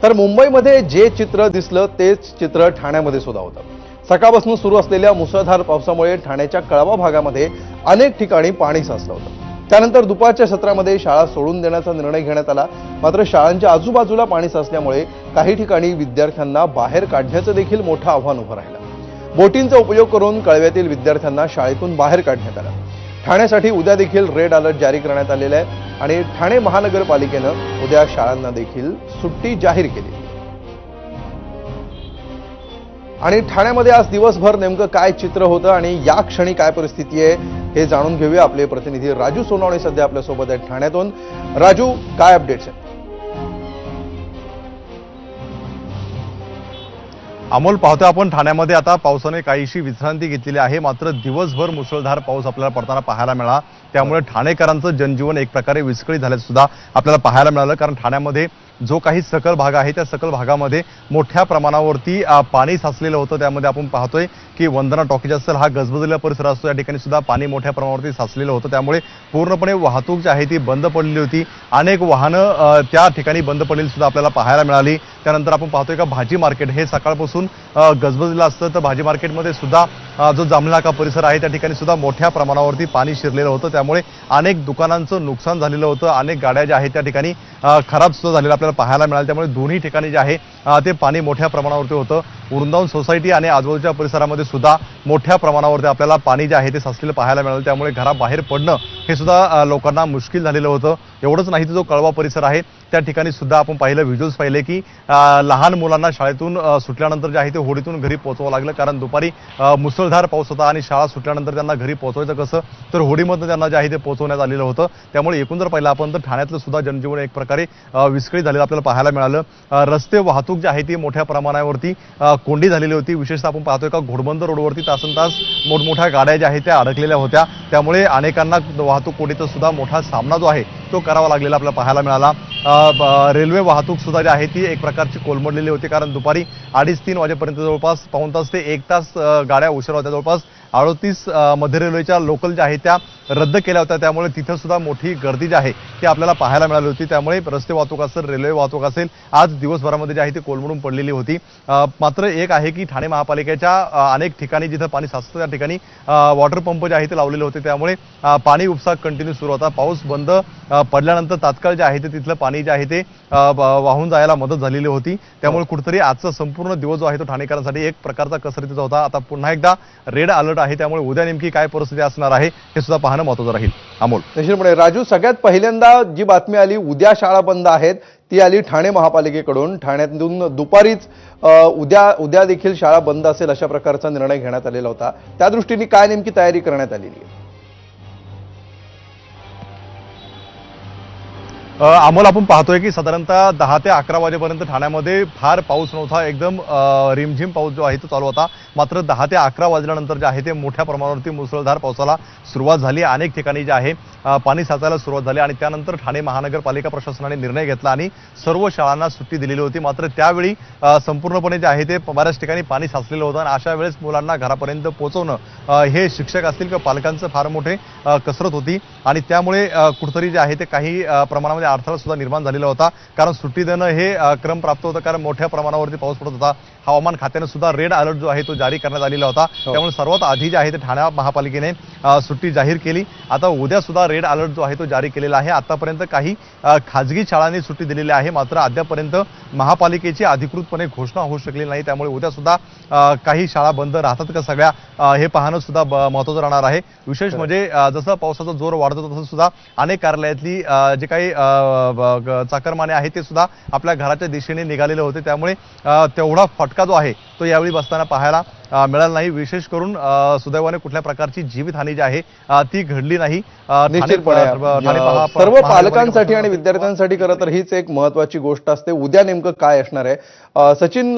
तर मुंबईमध्ये जे चित्र दिसलं तेच चित्र ठाण्यामध्ये सुद्धा होतं। सकाळपासून सुरू असलेल्या मुसळधार पावसामुळे ठाण्याच्या कळवा भागामध्ये अनेक ठिकाणी पाणी साचलं होतं। त्यानंतर दुपारच्या सत्रामध्ये शाळा सोडून देण्याचा निर्णय घेण्यात आला। मात्र शाळांच्या आजूबाजूला पाणी साचल्यामुळे काही ठिकाणी विद्यार्थ्यांना बाहेर काढण्याचं देखील मोठं आव्हान उभं राहिलं। बोटींचा उपयोग करून कळव्यातील विद्यार्थ्यांना शाळेतून बाहेर काढण्यात आलं। ठाण्यासाठी उद्या देखील रेड अलर्ट जारी करण्यात आलेला आहे आणि ठाणे महानगरपालिकेनं उद्या शाळांना देखील सुट्टी जाहीर केली। आणि ठाण्यामध्ये आज दिवसभर नेमकं काय चित्र होतं आणि या क्षणी काय परिस्थिती आहे हे जाणून घेऊया। आपले प्रतिनिधी राजू सोनवणे सध्या आपल्या सोबत आहेत ठाण्यातून। राजू, काय अपडेट्स आहेत? अमोल, पाहतोय आपण ठाण्यामध्ये आता पावसाने काहीशी विश्रांती घेतलेली आहे। मात्र दिवसभर मुसळधार पाऊस आपल्याला पडताना पाहायला मिळाला। त्यामुळे ठाणेकरांचं जनजीवन एक प्रकारे विस्कळीत झाल्याचं सुद्धा आपल्याला पाहायला मिळालं। कारण ठाण्यामध्ये जो काही सकल भाग आहे त्या सकल भागामध्ये मोठ्या प्रमाणावरती पाणी साचलेलं होतं। त्यामध्ये आपण पाहतोय की वंदना टॉकीज असेल, हा गजबजलेला परिसर असतो, या ठिकाणी सुद्धा पाणी मोठ्या प्रमाणावरती साचलेलं होतं। त्यामुळे पूर्णपणे वाहतूक जी आहे ती बंद पडलेली होती। अनेक वाहनं त्या ठिकाणी बंद पडलेली सुद्धा आपल्याला पाहायला मिळाली। त्यानंतर आपण पाहतोय का भाजी मार्केट हे सकाळपासून गजबजलेलं असतं, तर भाजी मार्केटमध्ये सुद्धा जो जामनाका परिसर आहे त्या ठिकाणी सुद्धा मोठ्या प्रमाणावरती पाणी शिरलेलं होतं। त्यामुळे अनेक दुकानांचं नुकसान झालेलं होतं, अनेक गाड्या ज्या आहेत त्या ठिकाणी खराब सुद्धा झालेल्या आपल्याला पाहायला मिळालं। त्यामुळे दोन्ही ठिकाणी जे आहे ते पाणी मोठ्या प्रमाणावरती होतं। वृंदावन सोसायटी आणि आजूबाजूच्या परिसरामध्ये सुद्धा मोठ्या प्रमाणावरती आपल्याला पाणी जे आहे ते साचलेलं पाहायला मिळालं। त्यामुळे घराबाहेर पडणं हे सुद्धा लोकांना मुश्किल झालेलं होतं। एवढंच नाही तर जो कळवा परिसर आहे त्या ठिकाणी सुद्धा आपण व्हिज्युअल्स पाहिले की लहान मुलांना शाळेतून सुटल्यानंतर जे आहे ते होडीतून घरी पोहोचावं लागलं। कारण दुपारी मुसळधार पाऊस होता आणि शाळा सुटल्यानंतर त्यांना घरी पोहोचवायचं कसं, तर होडीमधनं त्यांना जे आहे ते पोहोचवण्यात आलेलं होतं। त्यामुळे एकूण जर पाहिलं आपण तर ठाण्यातलं सुद्धा जनजीवन एक प्रकारे विस्कळीत झालेलं आपल्याला पाहायला मिळालं। रस्ते वाहतूक जी आहे ती मोठ्या प्रमाणावरती कोंडी झालेली होती। विशेषतः आपण पाहतोय का घोडबंदर रोडवरती तासनतास मोठमोठ्या गाड्या ज्या आहेत त्या अडकलेल्या होत्या। त्यामुळे अनेकांना वाहतूक कोंडीचा सुद्धा मोठा सामना जो आहे तो करावा लागलेला आपल्याला पाहायला मिळाला। रेल्वे वाहतूक सुद्धा जी आहे ती एक प्रकारची कोलमडलेली होती। कारण दुपारी 2:30-3 वाजेपर्यंत जवळपास पाऊण तास ते 1 तास गाड्या उशिरा होत्या। जवळपास 38 मध्य रेल्वेच्या लोकल ज्या आहेत त्या रद्द केल्या होत्या। त्यामुळे तिथं सुद्धा मोठी गर्दी जी आहे ती आपल्याला पाहायला मिळाली होती। त्यामुळे रस्ते वाहतूक असेल, रेल्वे वाहतूक असेल, आज दिवसभरामध्ये जी आहे ती कोलमडून पडलेली होती। मात्र एक आहे की ठाणे महापालिकेच्या अनेक ठिकाणी जिथं पाणी साचतं त्या ठिकाणी वॉटर पंप जे आहे ते लावलेले होते। त्यामुळे पाणी उपसा कंटिन्यू सुरू होता। पाऊस बंद पडल्यानंतर तात्काळ जे आहे ते तिथलं पाणी जे आहे ते वाहून जायला मदत झालेली होती। त्यामुळे कुठेतरी आजचा संपूर्ण दिवस जो आहे तो ठाणेकरांसाठी एक प्रकारचा कसरतीचा होता। आता पुन्हा एकदा रेड अलर्ट आहे, त्यामुळे उद्या नेमकी काय परिस्थिती असणार आहे हे सुद्धा पाहणं महत्त्वाचं राहील। अमोल, निश्चितपणे राजू, सगळ्यात पहिल्यांदा जी बातमी आली उद्या शाळा बंद आहेत ती आली ठाणे महापालिकेकडून। ठाण्यातून दुपारीच उद्या देखील शाळा बंद असेल अशा प्रकारचा निर्णय घेण्यात आलेला होता। त्या दृष्टीने काय नेमकी तयारी करण्यात आलेली आहे? अमोल, आपण पाहतोय की साधारणतः 10 ते 11 वाजेपर्यंत ठाण्यामध्ये फार पाऊस नव्हता। एकदम रिमझिम पाऊस जो आहे तो चालू होता। मात्र 10 ते 11 वाजल्यानंतर जे आहे ते मोठ्या प्रमाणावरती मुसळधार पावसाला सुरुवात झाली। अनेक ठिकाणी जे आहे पाणी साचायला सुरुवात झाली आणि त्यानंतर ठाणे महानगरपालिका प्रशासनाने निर्णय घेतला आणि सर्व शाळांना सुट्टी दिलेली होती। मात्र त्यावेळी संपूर्णपणे जे आहे ते बऱ्याच ठिकाणी पाणी साचलेलं होतं आणि अशा वेळेस मुलांना घरापर्यंत पोहोचवणं हे शिक्षक असतील किंवा पालकांचं फार मोठे कसरत होती आणि त्यामुळे कुठेतरी जे आहे ते काही प्रमाणामध्ये अडथळा सुद्धा निर्माण झालेला होता। कारण सुट्टी देणं हे क्रम प्राप्त होतं, कारण मोठ्या प्रमाणावरती पाऊस पडत होता। हवामान खात्याने सुद्धा रेड अलर्ट जो आहे तो जारी करण्यात आलेला होता। त्यामुळे सर्वात आधी जे आहे ते ठाणे महापालिकेने सुट्टी जाहीर केली। आता उद्या सुद्धा रेड अलर्ट जो आहे तो जारी केलेला आहे। आतापर्यंत काही खाजगी शाळांनी सुट्टी दिलेली आहे, मात्र अद्यापर्यंत महापालिकेची अधिकृतपणे घोषणा होऊ शकलेली नाही। त्यामुळे उद्या सुद्धा काही शाळा बंद राहतात का सगळ्या हे पाहणं सुद्धा महत्त्वाचं राहणार आहे। विशेष म्हणजे जसं पावसाचा जोर वाढतो तसं सुद्धा अनेक कार्यालयातली जे काही चाकरमाने आहेत ते सुद्धा आपल्या घराच्या दिशेने निघालेले होते। त्यामुळे तेवढा फटका जो आहे तो यावेळी बसताना पाहायला मिळाला नाही। विशेष करून सुदैवाने कुठल्या प्रकारची जीवितहानी जी आहे ती घडली नाही। निश्चितपणे सर्व पालकांसाठी आणि विद्यार्थ्यांसाठी खरं तर हीच एक महत्त्वाची गोष्ट असते, उद्या नेमकं काय असणार आहे। सचिन,